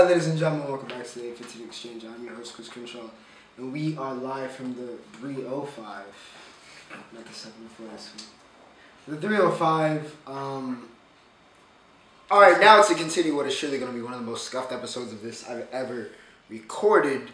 ladies and gentlemen, welcome back to the 850 Exchange. I'm your host, Chris Crenshaw, and we are live from the 305, not the 704 this week. The 305, alright, now to continue what is surely going to be one of the most scuffed episodes of this I've ever recorded,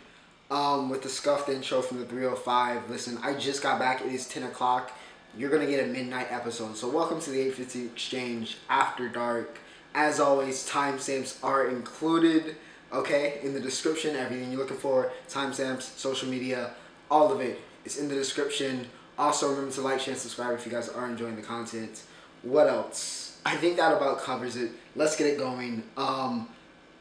with the scuffed intro from the 305. Listen, I just got back, it is 10 o'clock, you're going to get a midnight episode, so welcome to the 850 Exchange After Dark. As always, timestamps are included, okay, in the description. Everything you're looking for, timestamps, social media, all of it is in the description. Also, remember to like, share, and subscribe if you guys are enjoying the content. What else? I think that about covers it. Let's get it going.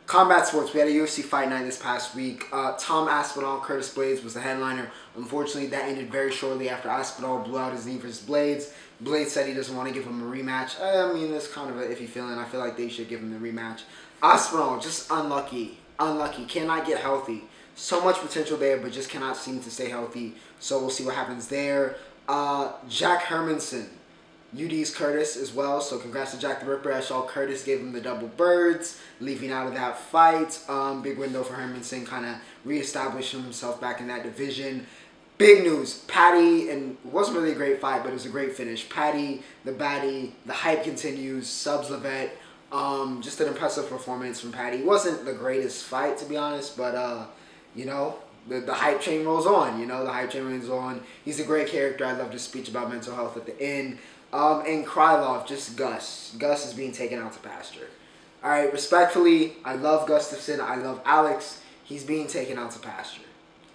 Combat sports. We had a UFC Fight Night this past week. Tom Aspinall, Curtis Blades was the headliner. Unfortunately, that ended very shortly after Aspinall blew out his knee versus Blades. Blades said he doesn't want to give him a rematch. I mean, that's kind of an iffy feeling. I feel like they should give him the rematch. Aspinall, just unlucky. Unlucky. Cannot get healthy. So much potential there, but just cannot seem to stay healthy. So we'll see what happens there. Jack Hermanson. UD's Curtis as well, so congrats to Jack the Ripper. I saw Curtis gave him the double birds, leaving out of that fight. Big window for Hermanson, kind of reestablishing himself back in that division. Big news, Paddy, and it wasn't really a great fight, but it was a great finish. Paddy, the baddie, the hype continues, subs Levette. Just an impressive performance from Paddy. It wasn't the greatest fight, to be honest, but, you know, the hype train rolls on, you know, the hype train rolls on. He's a great character. I loved his speech about mental health at the end. And Krylov, just Gus. Gus is being taken out to pasture. Alright, respectfully, I love Gustafson. I love Alex. He's being taken out to pasture.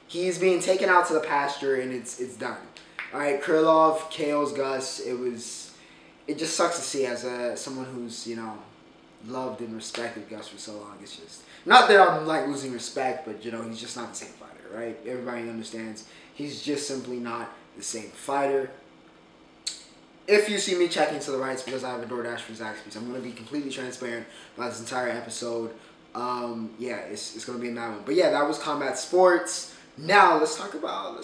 He's being taken out to the pasture, and it's done. Alright, Krylov, KO's Gus. It just sucks to see as someone who's, you know, loved and respected Gus for so long. It's just, not that I'm, like, losing respect, but, you know, he's just not the same fighter, right? Everybody understands. He's just simply not the same fighter. If you see me checking to the right, it's because I have a DoorDash for Zaxby's. I'm going to be completely transparent about this entire episode. Yeah, it's going to be in that one. But yeah, that was combat sports. Now, let's talk about the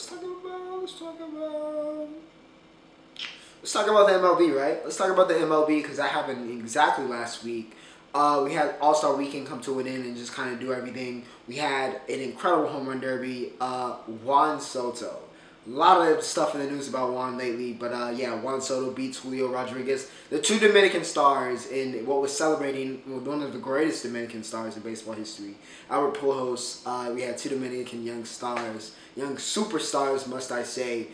MLB, right? Let's talk about the MLB because that happened exactly last week. We had All-Star Weekend come to an end and just kind of do everything. We had an incredible home run derby. Juan Soto. A lot of stuff in the news about Juan lately, but yeah, Juan Soto beats Julio Rodriguez, the two Dominican stars in what was celebrating one of the greatest Dominican stars in baseball history, Albert Pujols. We had two Dominican young stars, young superstars, must I say,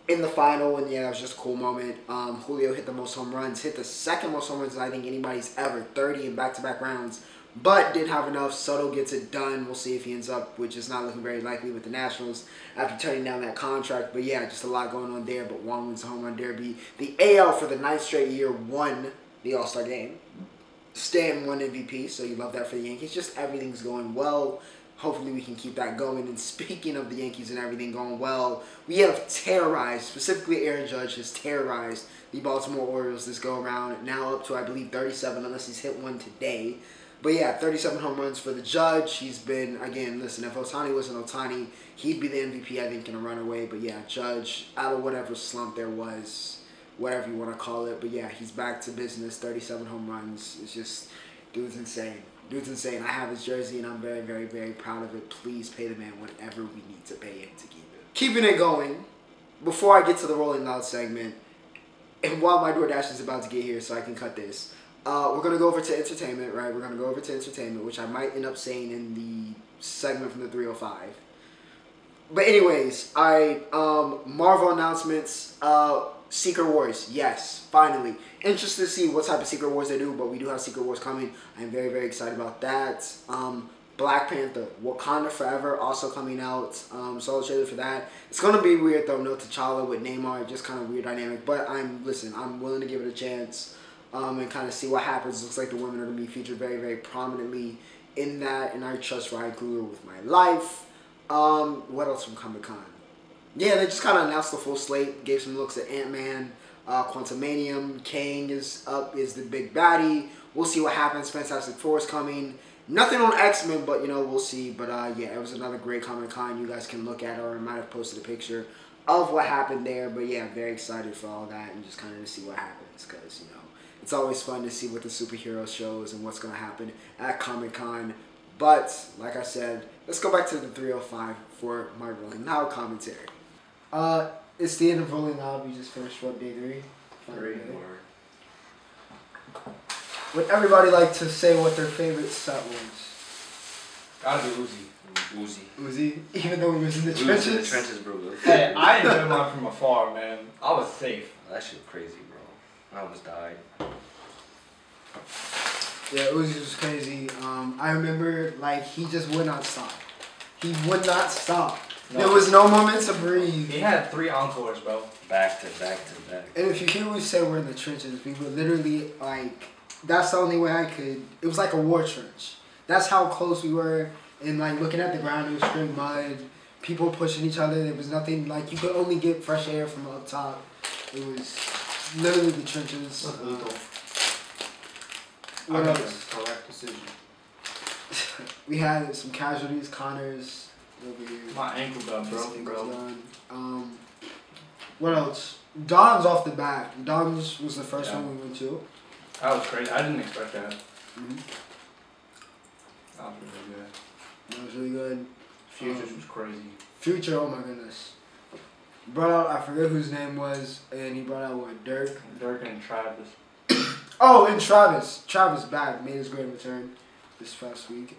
in the final, and yeah, that was just a cool moment. Julio hit the most home runs, hit the second most home runs I think anybody's ever, 30 in back-to-back rounds. But didn't have enough. Soto gets it done. We'll see if he ends up, which is not looking very likely with the Nationals after turning down that contract. But yeah, just a lot going on there. But Juan wins the home run derby. The AL for the 9th straight year won the All-Star game. Stanton won MVP, so you love that for the Yankees. Just everything's going well. Hopefully we can keep that going. And speaking of the Yankees and everything going well, we have terrorized, specifically Aaron Judge has terrorized the Baltimore Orioles this go-around. Now up to, I believe, 37, unless he's hit one today. But yeah, 37 home runs for the Judge. He's been, again, listen, if Ohtani wasn't Ohtani, he'd be the MVP, I think, in a runaway. But yeah, Judge, out of whatever slump there was, whatever you want to call it. But yeah, he's back to business, 37 home runs. It's just, dude's insane. Dude's insane. I have his jersey, and I'm very, very, very proud of it. Please pay the man whatever we need to pay him to keep it. Keeping it going, before I get to the Rolling Loud segment, and while my DoorDash is about to get here so I can cut this, we're going to go over to entertainment, right? We're going to go over to entertainment, which I might end up saying in the segment from the 305. But anyways, Marvel announcements, Secret Wars. Yes, finally. Interested to see what type of Secret Wars they do, but we do have Secret Wars coming. I'm very, very excited about that. Black Panther, Wakanda Forever, also coming out. So excited for that. It's going to be weird, though. No T'Challa with Neymar, just kind of weird dynamic. But I'm willing to give it a chance. And kind of see what happens. Looks like the women are going to be featured very, very prominently in that. And I trust Ryan Coogler with my life. What else from Comic-Con? Yeah, they just kind of announced the full slate. Gave some looks at Ant-Man, Quantumanium. Kang is up, is the big baddie. We'll see what happens. Fantastic Four is coming. Nothing on X-Men, but, you know, we'll see. But, yeah, it was another great Comic-Con. You guys can look at, or I might have posted a picture of what happened there. But, yeah, very excited for all that and just kind of to see what happens because, you know, it's always fun to see what the superhero shows and what's going to happen at Comic-Con. But, like I said, let's go back to the 305 for my Rolling Loud commentary. It's the end of Rolling Loud. We just finished, what, day 3? Would everybody like to say what their favorite set was? Gotta be Uzi. Even though we was in the trenches? In the trenches, bro. Hey, I enjoyed mine from afar, man. I was safe. That shit crazy, bro. I almost died. Yeah, Uzi was crazy. I remember, like, he just would not stop. He would not stop. No. There was no moment to breathe. He had 3 encores, bro. Back to back to back. And if you hear we say we're in the trenches, we were literally, like, that's the only way I could. It was like a war trench. That's how close we were. And, like, looking at the ground, it was straight mud. People pushing each other. There was nothing, like, you could only get fresh air from up top. It was literally the trenches. What else? Correct decision. We had some casualties. Connor's over here. My ankle got broken, bro. What else? Dom's off the back. Dom's was the first one we went to. That was crazy. I didn't expect that. Mm-hmm. That was really good. That was really good. Futures was crazy. Future, oh my goodness. Brought out, I forget whose name was, and he brought out what, Dirk? Dirk and Travis. Oh, and Travis. Travis back, made his great return this past week.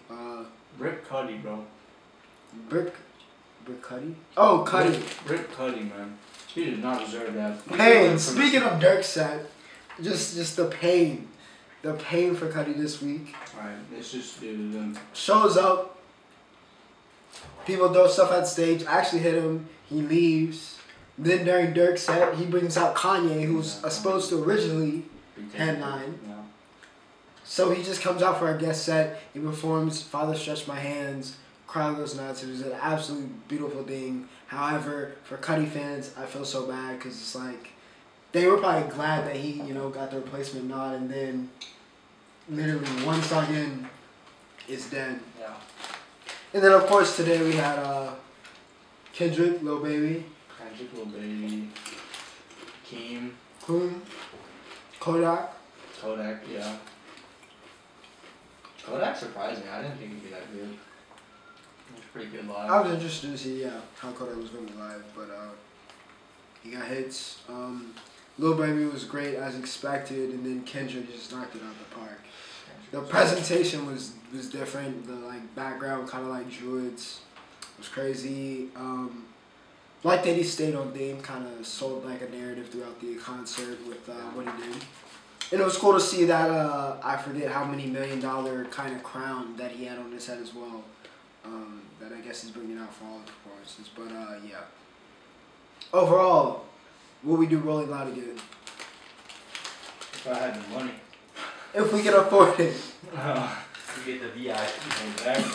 Brick Cuddy, bro. Brick Cuddy? Oh, Cuddy. Brick Cuddy, man. He did not deserve that. Pain. Speaking of Dirk's set, just the pain. The pain for Cuddy this week. Alright, let's just do them. Shows up. People throw stuff at stage. Actually hit him. He leaves. Then during Dirk's set, he brings out Kanye, who's supposed to originally headline. Yeah. So he just comes out for our guest set. He performs Father Stretch My Hands. Crowd goes nuts. It was an absolutely beautiful thing. However, for Cuddy fans, I feel so bad because it's like they were probably glad that he, got the replacement nod, and then literally one song in, it's dead. Yeah. And then of course today we had Kendrick, Lil Baby. Kendrick, Lil Baby. Keem. Kodak. Kodak, yeah. Kodak surprised me. I didn't think he'd be that good. He was pretty good live. I was interested to see how Kodak was going to be live, but he got hits. Lil Baby was great as expected, and then Kendrick just knocked it out of the park. The presentation was different. The background kind of like Druids was crazy. Like that he stayed on theme, kind of sold like a narrative throughout the concert with what he did. And it was cool to see that I forget how many $1 million kind of crown that he had on his head as well. That I guess he's bringing out for all the performances. But yeah. Overall, will we do Rolling Loud again? If I had the money. If we can afford it. We get the VIP.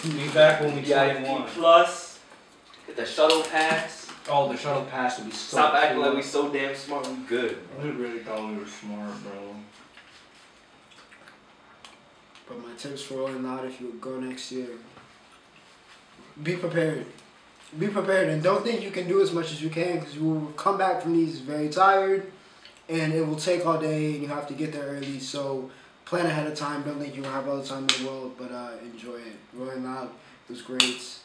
Be back when we get VIP plus. Get the shuttle pass. Oh, the shuttle pass would be so Stop acting like we so damn smart. We good. I really thought we were smart, bro. But my tips for Rolling Loud if you would go next year. Be prepared. Be prepared and don't think you can do as much as you can because you will come back from these very tired and it will take all day and you have to get there early. So plan ahead of time. Don't think you will have all the time in the world, but enjoy it. Rolling Loud was great.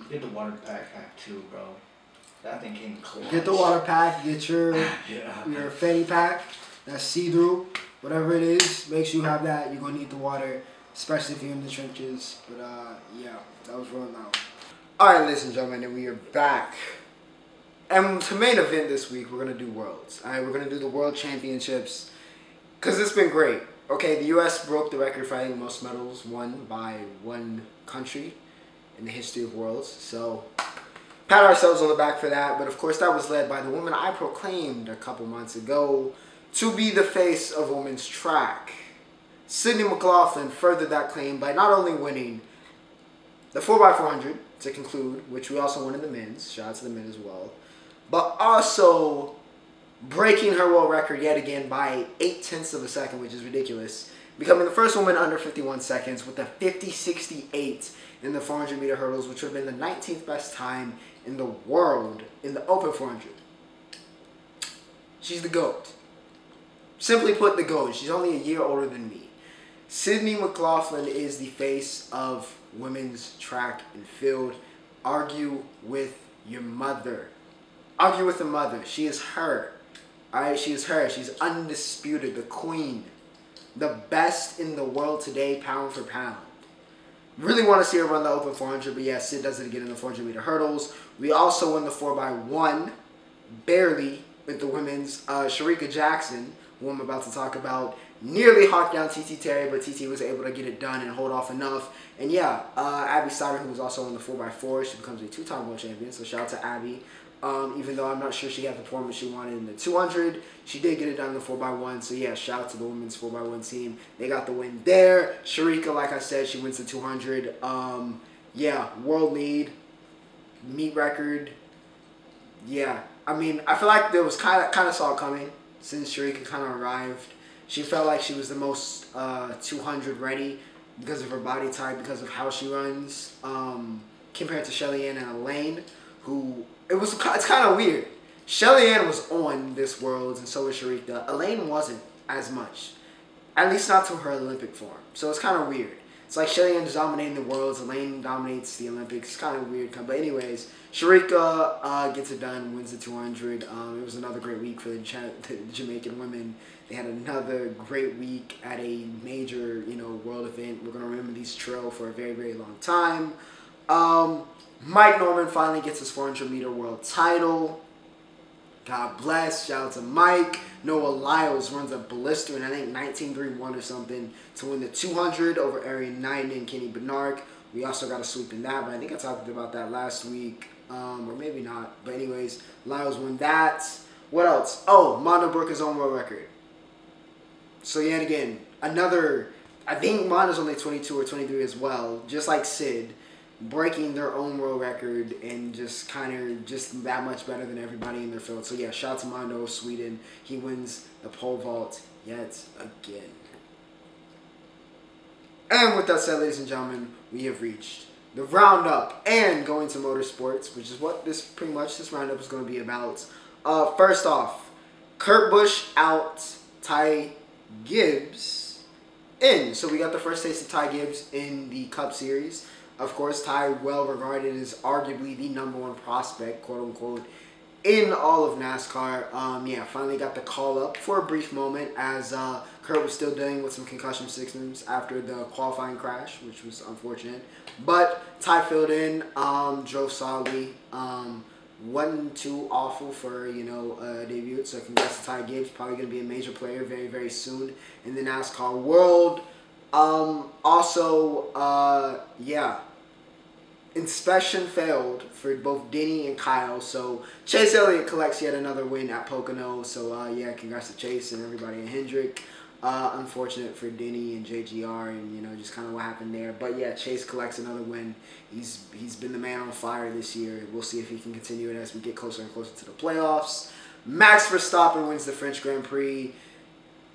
Get the water pack too, bro. That thing came close. Get the water pack. Get your yeah. your fanny pack. That's see-through. Whatever it is, make sure you have that. You're gonna need the water, especially if you're in the trenches. But yeah, that was Rolling Loud. All right, ladies and gentlemen, and we are back. And to main event this week, we're gonna do Worlds. All right, we're gonna do the World Championships because it's been great. Okay, the U.S. broke the record for having the most medals won by one country in the history of Worlds. So pat ourselves on the back for that. But of course, that was led by the woman I proclaimed a couple months ago to be the face of women's track. Sydney Mclaughlin furthered that claim by not only winning the 4x400 to conclude, which we also won in the men's, shout out to the men as well, but also breaking her world record yet again by 0.8 of a second, which is ridiculous, becoming the first woman under 51 seconds with a 50.68 in the 400-meter hurdles, which would have been the 19th best time in the world in the open 400. She's the GOAT. Simply put, the GOAT. She's only a year older than me. Sydney Mclaughlin is the face of women's track and field. Argue with your mother. Argue with the mother. She is her. Alright, she is her. She's undisputed. The queen. The best in the world today, pound for pound. Really want to see her run the open 400, but yeah, Syd does it again in the 400 meter hurdles. We also won the 4x1, barely, with the women's. Shericka Jackson, who I'm about to talk about, nearly hawked down TT Terry, but TT was able to get it done and hold off enough. And yeah, Abby Stoddard, who was also in the 4x4, she becomes a two-time world champion, so shout out to Abby. Even though I'm not sure she had the performance she wanted in the 200, she did get it done in the 4x1. So yeah, shout out to the women's 4x1 team. They got the win there. Shericka, like I said, she wins the 200. Yeah, world lead, meet record. Yeah, I mean, I feel like there was kind of saw it coming since Shericka kind of arrived. She felt like she was the most 200 ready because of her body type, because of how she runs, compared to Shelly Ann and Elaine, who. It's kind of weird. Shelly Ann was on this Worlds, and so was Shericka. Elaine wasn't as much. At least not to her Olympic form. So it's kind of weird. It's like Shelly Ann is dominating the Worlds. Elaine dominates the Olympics. It's kind of weird. But anyways, Shericka gets it done, wins the 200. It was another great week for the Jamaican women. They had another great week at a major, world event. We're going to remember these trail for a very, very long time. Mike Norman finally gets his 400 meter world title. God bless. Shout out to Mike. Noah Lyles runs a blistering, I think 19-3-1 or something, to win the 200 over Arian Knighton and Kenny Bernard. We also got a sweep in that, but I think I talked about that last week. Or maybe not. But anyways, Lyles won that. What else? Oh, Mondo broke his own world record. So yet again, another, I think Mondo's only 22 or 23 as well, just like Syd. Breaking their own world record and just just that much better than everybody in their field. So yeah, shout out to Mondo of Sweden. He wins the pole vault yet again. And with that said, ladies and gentlemen, we have reached the roundup and going to motorsports, which is what this roundup is going to be about. First off, Kurt Busch out, Ty Gibbs in. So we got the first taste of Ty Gibbs in the Cup Series. Of course, Ty, well regarded as arguably the #1 prospect, quote unquote, in all of NASCAR. Yeah, finally got the call up for a brief moment as Kurt was still dealing with some concussion symptoms after the qualifying crash, which was unfortunate. But Ty filled in, drove solidly. Wasn't too awful for, a debut. So congrats to Ty Gibbs. Probably going to be a major player very, very soon in the NASCAR world. Yeah. Inspection failed for both Denny and Kyle, so Chase Elliott collects yet another win at Pocono. So yeah, congrats to Chase and everybody in Hendrick. Unfortunate for Denny and JGR and just kind of what happened there. But yeah, Chase collects another win. He's been the man on fire this year. We'll see if he can continue it as we get closer and closer to the playoffs. Max Verstappen wins the French Grand Prix.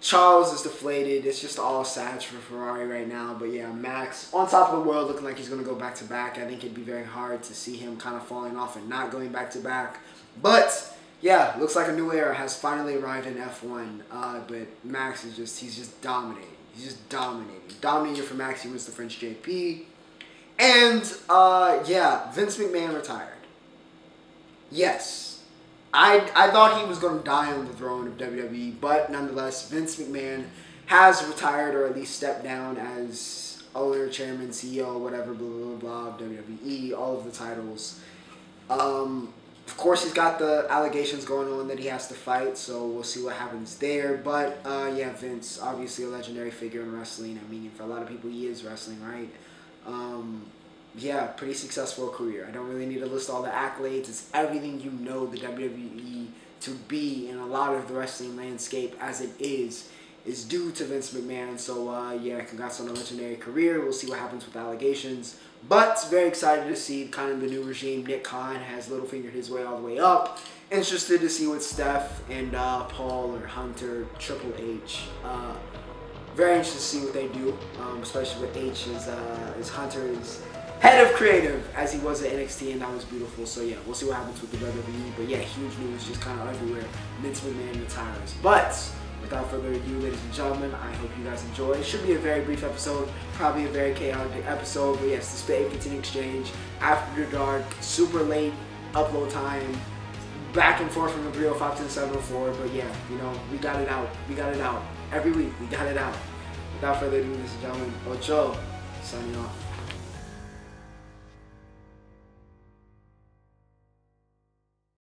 Charles is deflated. It's just all sad for Ferrari right now. But yeah, Max on top of the world, looking like he's going to go back-to-back. I think it'd be very hard to see him kind of falling off and not going back-to-back. But yeah, looks like a new era has finally arrived in F1. But Max is he's just dominating. He's just dominating. Dominating for Max. He wins the French JP. And yeah, Vince McMahon retired. Yes. I thought he was going to die on the throne of WWE, but nonetheless, Vince McMahon has retired or at least stepped down as owner, chairman, CEO, whatever, blah, blah, blah, of WWE, all of the titles. Of course, he's got the allegations going on that he has to fight, so we'll see what happens there. But, yeah, Vince, obviously a legendary figure in wrestling. I mean, for a lot of people, he is wrestling, right? Yeah, pretty successful career. I don't really need to list all the accolades. It's everything you know the WWE to be in a lot of the wrestling landscape as it is due to Vince McMahon. So, yeah, congrats on a legendary career. We'll see what happens with allegations. But very excited to see kind of the new regime. Nick Khan has Littlefingered his way all the way up. Interested to see what Steph and Paul or Hunter, Triple H, very interested to see what they do, especially with H as Hunter is head of creative as he was at NXT, and that was beautiful. So yeah, we'll see what happens with the WWE. But yeah, huge news just kind of everywhere. Vince McMahon retires. But without further ado, ladies and gentlemen, I hope you guys enjoy. It should be a very brief episode, probably a very chaotic episode, but yes, the Spit and Continue exchange, after dark, super late upload time, back and forth from the 305 to the 704, but yeah, you know, we got it out. We got it out. Every week, we got it out. Without further ado, ladies and gentlemen, Ocho, signing off.